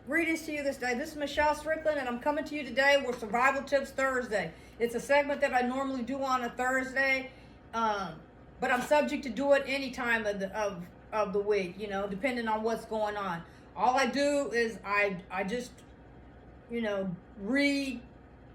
Greetings to you this day. This is Michelle Strickland, and I'm coming to you today with Survival Tips Thursday. It's a segment that I normally do on a Thursday, but I'm subject to do it any time of the week, depending on what's going on. All I do is I just, read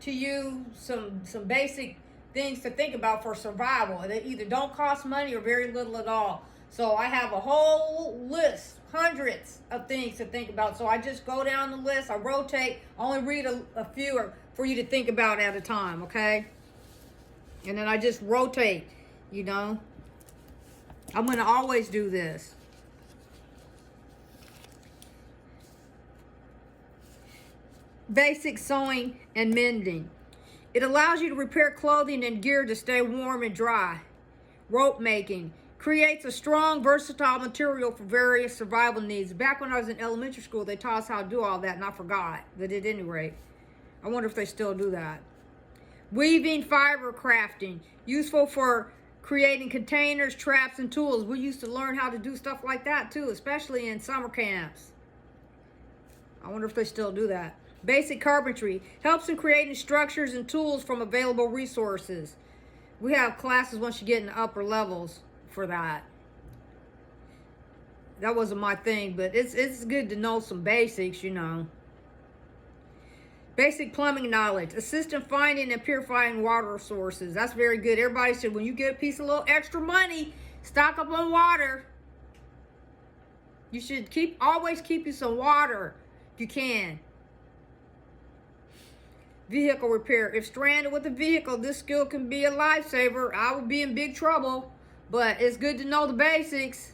to you some basic things to think about for survival. They either don't cost money or very little at all. So I have a whole list, hundreds of things to think about. So I just go down the list, I rotate, only read a few for you to think about at a time, okay? And then I just rotate, I'm going to always do this. Basic sewing and mending. It allows you to repair clothing and gear to stay warm and dry. Rope making. Creates a strong, versatile material for various survival needs. Back when I was in elementary school, they taught us how to do all that, and I forgot. But at any rate, I wonder if they still do that. Weaving, fiber crafting. Useful for creating containers, traps, and tools. We used to learn how to do stuff like that, too, especially in summer camps. I wonder if they still do that. Basic carpentry. Helps in creating structures and tools from available resources. We have classes once you get in the upper levels for that. That wasn't my thing, but it's good to know some basics, Basic plumbing knowledge. Assist in finding and purifying water sources. That's very good. Everybody said when you get a piece of little extra money, stock up on water. You should always keep you some water if you can. Vehicle repair. If stranded with a vehicle, this skill can be a lifesaver. I would be in big trouble, but it's good to know the basics.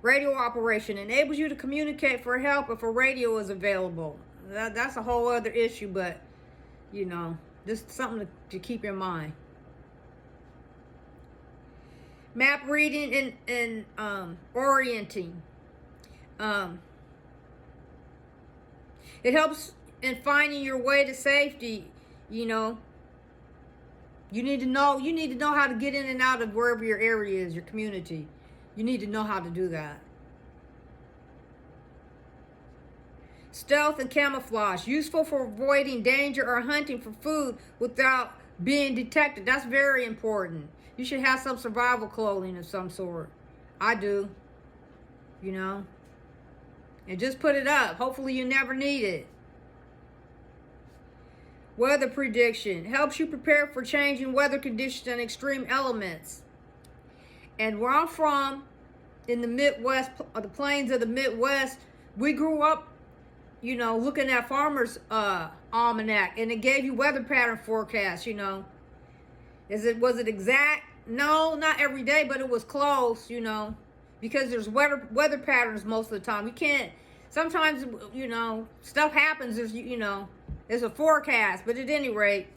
Radio operation. Enables you to communicate for help if a radio is available. That's a whole other issue, but, just something to keep in mind. Map reading and orienting. It helps in finding your way to safety, You need to know how to get in and out of wherever your area is, your community. You need to know how to do that. Stealth and camouflage. Useful for avoiding danger or hunting for food without being detected. That's very important. You should have some survival clothing of some sort. I do. And just put it up. Hopefully you never need it. Weather prediction. Helps you prepare for changing weather conditions and extreme elements. And where I'm from, in the Midwest, the plains of the Midwest, we grew up, looking at Farmer's Almanac, and it gave you weather pattern forecasts, Was it exact? No, not every day, but it was close, because there's weather patterns most of the time. We can't, sometimes, stuff happens, there's a forecast, but at any rate,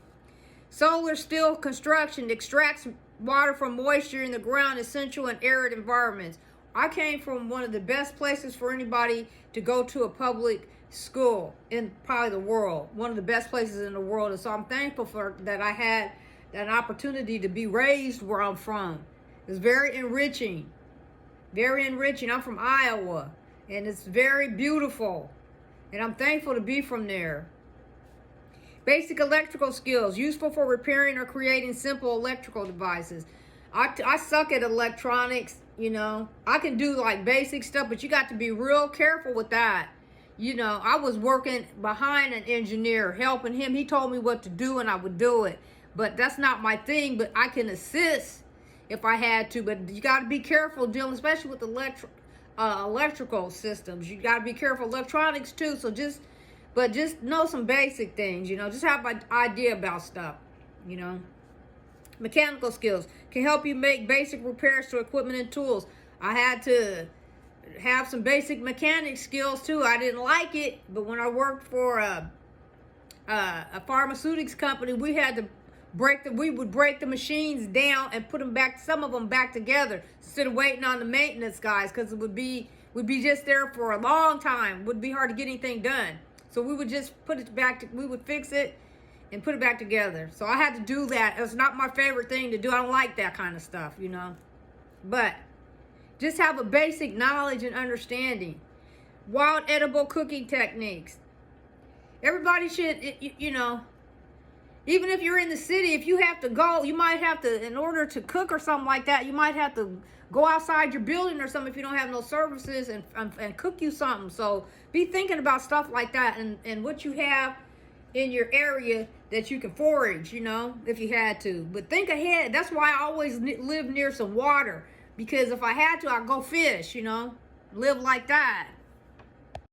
solar steel construction extracts water from moisture in the ground, essential in arid environments. I came from one of the best places for anybody to go to a public school in probably the world, one of the best places in the world. And so I'm thankful for that I had that opportunity to be raised where I'm from. It's very enriching. Very enriching. I'm from Iowa, and it's very beautiful. And I'm thankful to be from there. Basic electrical skills. Useful for repairing or creating simple electrical devices. I suck at electronics, I can do like basic stuff, but you got to be real careful with that. I was working behind an engineer, helping him. He told me what to do, and I would do it. But that's not my thing, but I can assist if I had to. But you got to be careful dealing, especially with electrical systems. You got to be careful. Electronics too. Just know some basic things, Just have an idea about stuff, Mechanical skills can help you make basic repairs to equipment and tools. I had to have some basic mechanic skills too. I didn't like it, but when I worked for a pharmaceutics company, we had to we would break the machines down and put some of them back together instead of waiting on the maintenance guys, because it would be just there for a long time. It would be hard to get anything done. So we would just put it back, we would fix it and put it back together. So I had to do that. It's not my favorite thing to do. I don't like that kind of stuff, But just have a basic knowledge and understanding. wild edible cooking techniques. Everybody should, you know, even if you're in the city, if you have to go, you might have to, in order to cook or something like that, you might have to go outside your building or something if you don't have no services and cook you something. So be thinking about stuff like that and what you have in your area that you can forage, you know, if you had to. But think ahead. That's why I always live near some water, because if I had to, I'd go fish, you know, live like that.